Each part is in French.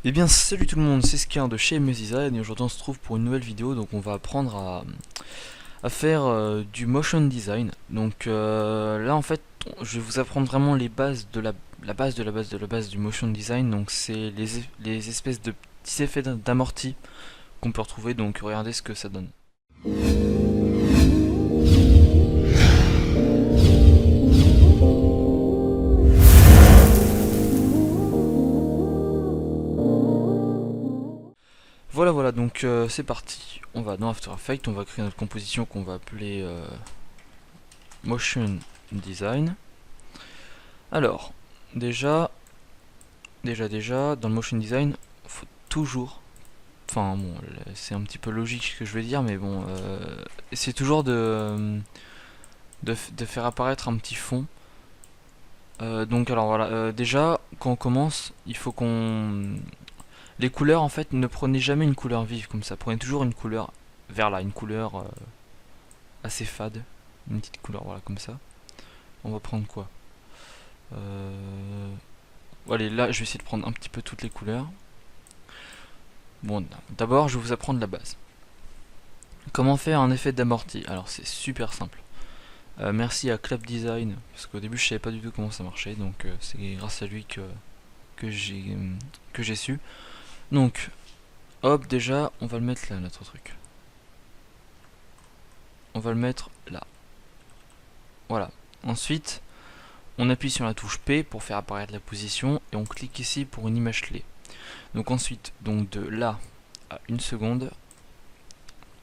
Eh bien salut tout le monde, c'est Skir de chez MS Design et aujourd'hui on se trouve pour une nouvelle vidéo. Donc on va apprendre à faire du motion design. Donc là en fait je vais vous apprendre vraiment les bases de la base de la base de la base du motion design. Donc c'est les espèces de petits effets d'amorti qu'on peut retrouver. Donc regardez ce que ça donne. Voilà, donc c'est parti. On va dans After Effects, on va créer notre composition qu'on va appeler motion design. Alors, déjà, dans le motion design, faut toujours, enfin bon, c'est un petit peu logique ce que je vais dire, mais bon, c'est toujours de faire apparaître un petit fond. Donc alors voilà, déjà, quand on commence, il faut qu'on... Les couleurs, en fait, ne prenez jamais une couleur vive comme ça, prenez toujours une couleur vers là, une couleur assez fade, une petite couleur, voilà, comme ça. On va prendre quoi Allez, là, je vais essayer de prendre un petit peu toutes les couleurs. Bon, d'abord, je vais vous apprendre la base. Comment faire un effet d'amorti? Alors, c'est super simple. Merci à Clap Design, parce qu'au début, je savais pas du tout comment ça marchait, donc c'est grâce à lui que j'ai su. Donc, hop, déjà, on va le mettre là, notre truc. On va le mettre là. Voilà. Ensuite, on appuie sur la touche P pour faire apparaître la position, et on clique ici pour une image clé. Donc ensuite, donc de là à 1 seconde,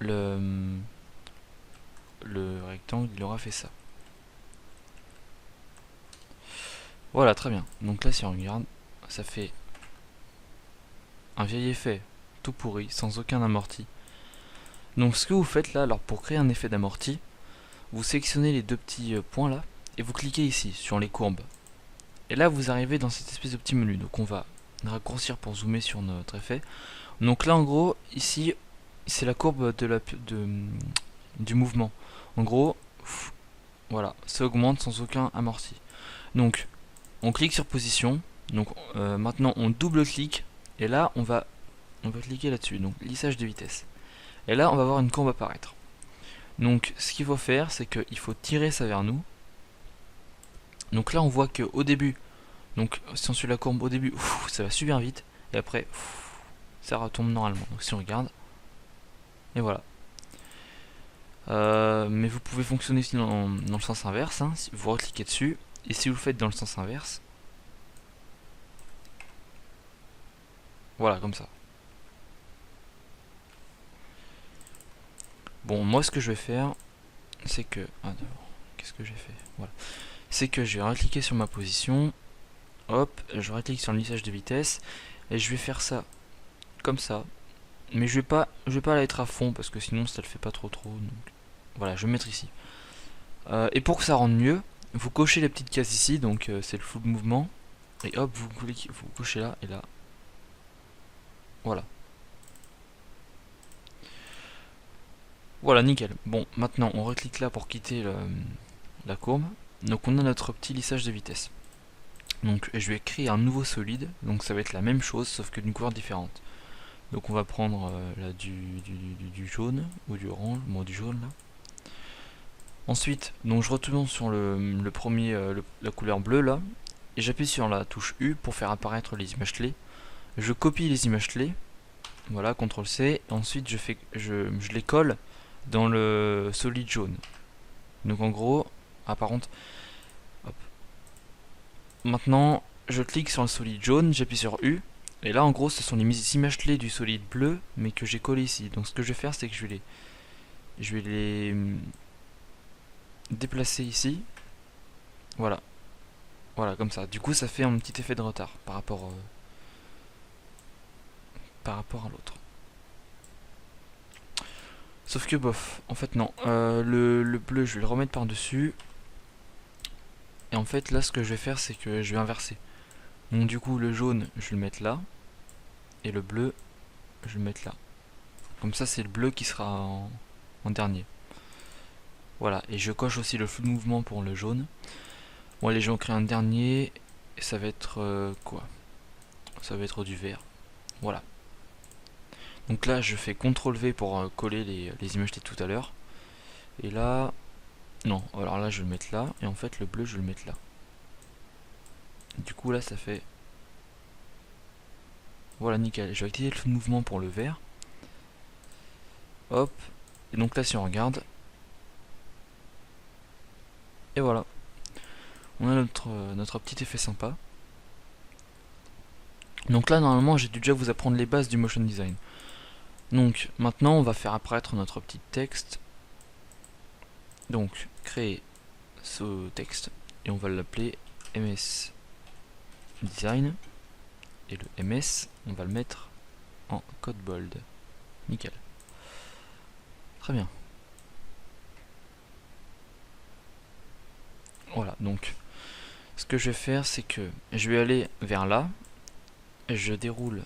le rectangle il aura fait ça. Voilà, très bien. Donc là, si on regarde, ça fait un vieil effet tout pourri, sans aucun amorti. Donc ce que vous faites là, alors pour créer un effet d'amorti, vous sélectionnez les deux petits points là, et vous cliquez ici, sur les courbes. Et là, vous arrivez dans cette espèce de petit menu. Donc on va raccourcir pour zoomer sur notre effet. Donc là, en gros, ici, c'est la courbe du mouvement. En gros, voilà, ça augmente sans aucun amorti. Donc, on clique sur position. Donc maintenant, on double-clique. Et là, on va cliquer là-dessus. Donc, lissage de vitesse. Et là, on va voir une courbe apparaître. Donc, ce qu'il faut faire, c'est qu'il faut tirer ça vers nous. Donc là, on voit qu'au début, donc si on suit la courbe au début, ça va super vite. Et après, ça retombe normalement. Donc si on regarde, et voilà. Mais vous pouvez fonctionner aussi dans le sens inverse, hein, si vous recliquez dessus, et si vous le faites dans le sens inverse, voilà, comme ça. Bon, moi ce que je vais faire, c'est que... Ah, qu'est-ce que j'ai fait? Voilà. C'est que je vais recliquer sur ma position, hop, je reclique sur le lissage de vitesse, et je vais faire ça, comme ça. Mais je vais pas la être à fond, parce que sinon ça le fait pas trop. Donc, voilà, je vais mettre ici. Et pour que ça rende mieux, vous cochez les petites cases ici, donc c'est le flou de mouvement. Et hop, vous cochez là et là. Voilà. Voilà, nickel. Bon, maintenant on reclique là pour quitter la courbe. Donc on a notre petit lissage de vitesse. Donc je vais créer un nouveau solide. Donc ça va être la même chose, sauf que d'une couleur différente. Donc on va prendre là du jaune ou du orange, bon du jaune là. Ensuite, donc je retourne sur le premier, la couleur bleue là, et j'appuie sur la touche U pour faire apparaître les images clés. Je copie les images clés, voilà, CTRL C, et ensuite je les colle dans le solide jaune. Donc en gros, par contre, hop. Maintenant je clique sur le solide jaune, j'appuie sur U, et là en gros ce sont les images clés du solide bleu, mais que j'ai collé ici. Donc ce que je vais faire, c'est que je vais les déplacer ici, voilà. Voilà, comme ça. Du coup, ça fait un petit effet de retard par rapport à l'autre. Sauf que bof, en fait non. Le bleu, je vais le remettre par-dessus. Et en fait, là, ce que je vais faire, c'est que je vais inverser. Donc du coup, le jaune, je vais le mettre là. Et le bleu, je vais le mettre là. Comme ça, c'est le bleu qui sera en dernier. Voilà, et je coche aussi le flou de mouvement pour le jaune. Bon, allez, je vais en créer un dernier. Et ça va être quoi? Ça va être du vert. Voilà. Donc là, je fais CTRL V pour coller les images de tout à l'heure. Et là, non, alors là, je vais le mettre là. Et en fait, le bleu, je vais le mettre là. Du coup, là, ça fait... Voilà, nickel. Je vais activer le mouvement pour le vert. Hop. Et donc là, si on regarde... Et voilà. On a notre petit effet sympa. Donc là, normalement, j'ai dû déjà vous apprendre les bases du motion design. Donc, maintenant, on va faire apparaître notre petit texte. Donc, créer ce texte. Et on va l'appeler MS Design. Et le MS, on va le mettre en code bold. Nickel. Très bien. Voilà, donc, ce que je vais faire, c'est que je vais aller vers là. Et je déroule...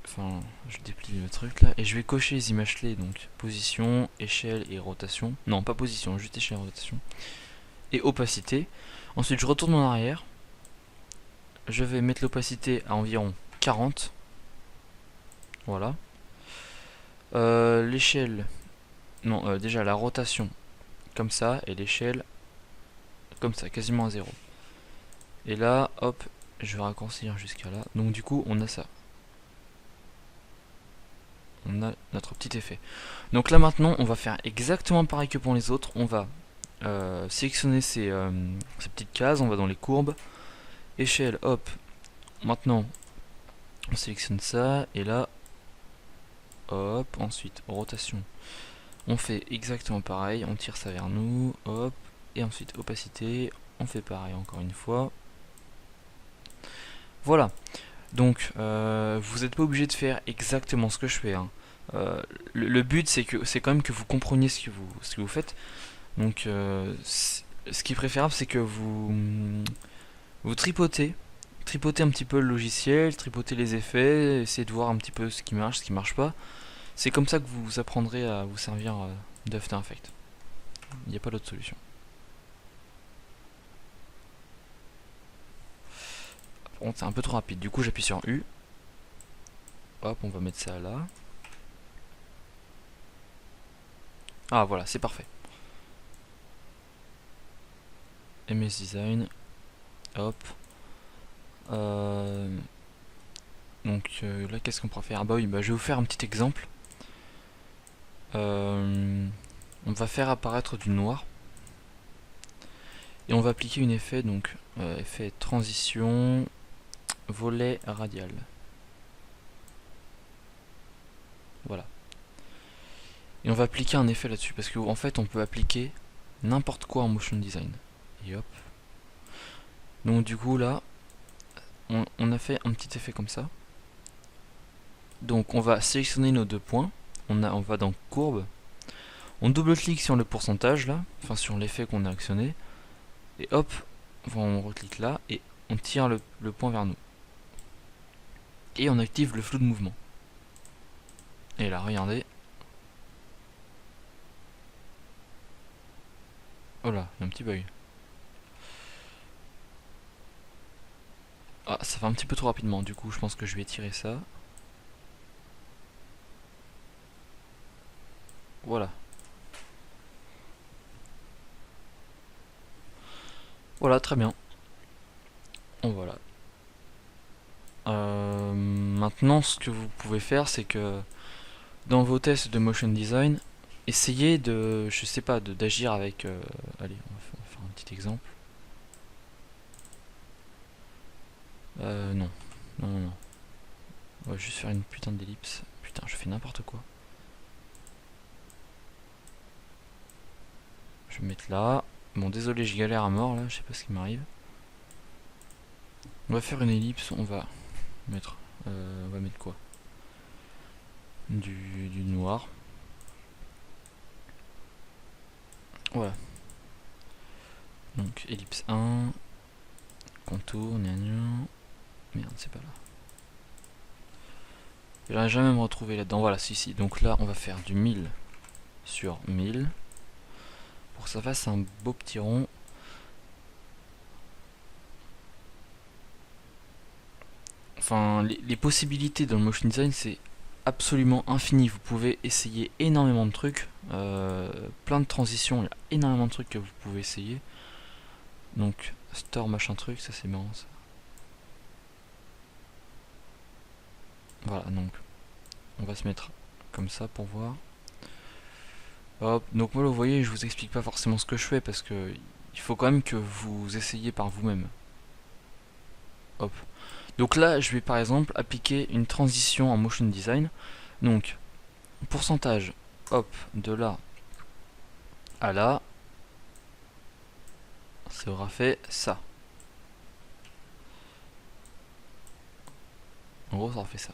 Enfin, je déplie le truc là. Et je vais cocher les images clés. Donc, position, échelle et rotation. Non, pas position, juste échelle et rotation. Et opacité. Ensuite, je retourne en arrière. Je vais mettre l'opacité à environ 40. Voilà. L'échelle... Non, déjà la rotation comme ça. Et l'échelle comme ça, quasiment à 0. Et là, hop, je vais raccourcir jusqu'à là. Donc du coup, on a ça. On a notre petit effet. Donc là maintenant, on va faire exactement pareil que pour les autres. On va sélectionner ces petites cases. On va dans les courbes. Échelle, hop. Maintenant, on sélectionne ça. Et là, hop. Ensuite, rotation. On fait exactement pareil. On tire ça vers nous. Hop. Et ensuite, opacité. On fait pareil encore une fois. Voilà. Donc, vous n'êtes pas obligé de faire exactement ce que je fais. Hein. Le but, c'est quand même que vous compreniez ce que vous faites. Donc, ce qui est préférable, c'est que vous tripotez un petit peu le logiciel, tripotez les effets, essayez de voir un petit peu ce qui marche pas. C'est comme ça que vous apprendrez à vous servir d'After Effects. Il n'y a pas d'autre solution. Par contre, c'est un peu trop rapide. Du coup, j'appuie sur U. Hop, on va mettre ça là. Ah, voilà, c'est parfait. MS Design. Hop. Donc là, qu'est-ce qu'on pourra faire? Ah bah oui, bah, je vais vous faire un petit exemple. On va faire apparaître du noir. Et on va appliquer un effet, donc effet transition, volet radial. Voilà. Et on va appliquer un effet là-dessus, parce qu'en fait, on peut appliquer n'importe quoi en motion design. Et hop. Donc du coup, là, on a fait un petit effet comme ça. Donc on va sélectionner nos deux points. On va dans courbe. On double-clique sur le pourcentage là, enfin sur l'effet qu'on a actionné. Et hop, on reclique là et on tire le point vers nous. Et on active le flou de mouvement. Et là, regardez. Oh là, il y a un petit bug. Ah, ça va un petit peu trop rapidement, du coup je pense que je vais tirer ça. Voilà. Voilà, très bien. Oh, voilà. Maintenant, ce que vous pouvez faire, c'est que dans vos tests de motion design, essayez de, je sais pas, d'agir avec... allez, on va faire un petit exemple. Non. Non, non, non. On va juste faire une putain d'ellipse. Putain, je fais n'importe quoi. Je vais me mettre là. Bon, désolé, je galère à mort là, je sais pas ce qui m'arrive. On va faire une ellipse, on va mettre quoi? Du noir. Voilà. Donc ellipse 1, contour, gna. Merde, c'est pas là. J'aurais jamais me retrouver là-dedans. Voilà, si. Donc là, on va faire du 1000 sur 1000. Pour que ça fasse un beau petit rond. enfin, les possibilités dans le motion design, c'est absolument infini. Vous pouvez essayer énormément de trucs, plein de transitions, il y a énormément de trucs que vous pouvez essayer. Donc, store machin truc, ça c'est marrant ça. Voilà, donc, on va se mettre comme ça pour voir. Hop, donc moi, vous voyez, je vous explique pas forcément ce que je fais parce que il faut quand même que vous essayiez par vous-même. Hop. Donc là, je vais par exemple appliquer une transition en motion design. Donc, pourcentage, hop, de là à là, ça aura fait ça. En gros, ça aura fait ça.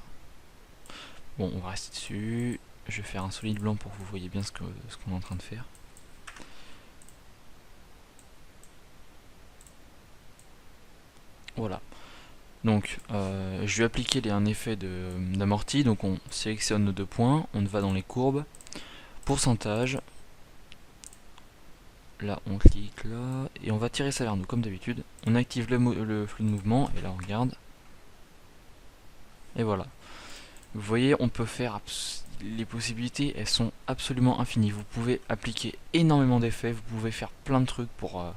Bon, on va rester dessus. Je vais faire un solide blanc pour que vous voyez bien ce qu'on est en train de faire. Voilà. Donc, je vais appliquer un effet d'amorti. Donc, on sélectionne nos 2 points, on va dans les courbes, pourcentage. Là, on clique là, et on va tirer ça vers nous, comme d'habitude. On active le flux de mouvement, et là, on regarde. Et voilà. Vous voyez, on peut faire... Les possibilités, elles sont absolument infinies. Vous pouvez appliquer énormément d'effets, vous pouvez faire plein de trucs pour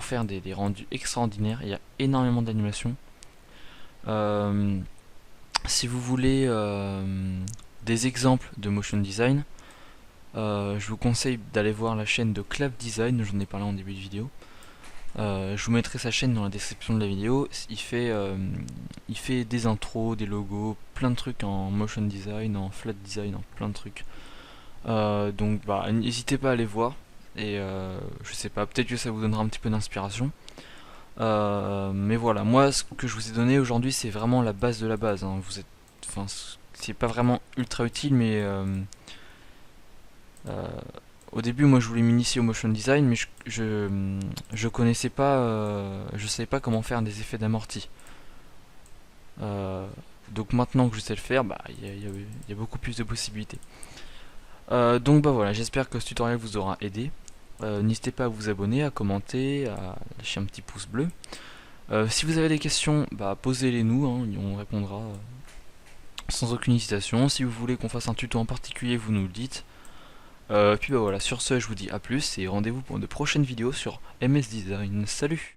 faire des rendus extraordinaires. Il y a énormément d'animations. Si vous voulez des exemples de motion design, je vous conseille d'aller voir la chaîne de Clap Design, j'en ai parlé en début de vidéo. Je vous mettrai sa chaîne dans la description de la vidéo. Il fait des intros, des logos, plein de trucs en motion design, en flat design, en plein de trucs. Donc bah, n'hésitez pas à aller voir. Et je sais pas, peut-être que ça vous donnera un petit peu d'inspiration. Mais voilà, moi ce que je vous ai donné aujourd'hui c'est vraiment la base de la base, hein. Enfin, c'est pas vraiment ultra utile, mais au début moi je voulais m'initier au motion design, mais je connaissais pas, je savais pas comment faire des effets d'amorti. Donc maintenant que je sais le faire, bah il y a beaucoup plus de possibilités. Donc bah voilà, j'espère que ce tutoriel vous aura aidé. N'hésitez pas à vous abonner, à commenter, à lâcher un petit pouce bleu. Si vous avez des questions, bah posez-les nous, hein, on répondra sans aucune hésitation. Si vous voulez qu'on fasse un tuto en particulier, vous nous le dites. Puis bah voilà, sur ce je vous dis à plus et rendez-vous pour de prochaines vidéos sur MS Design. Salut!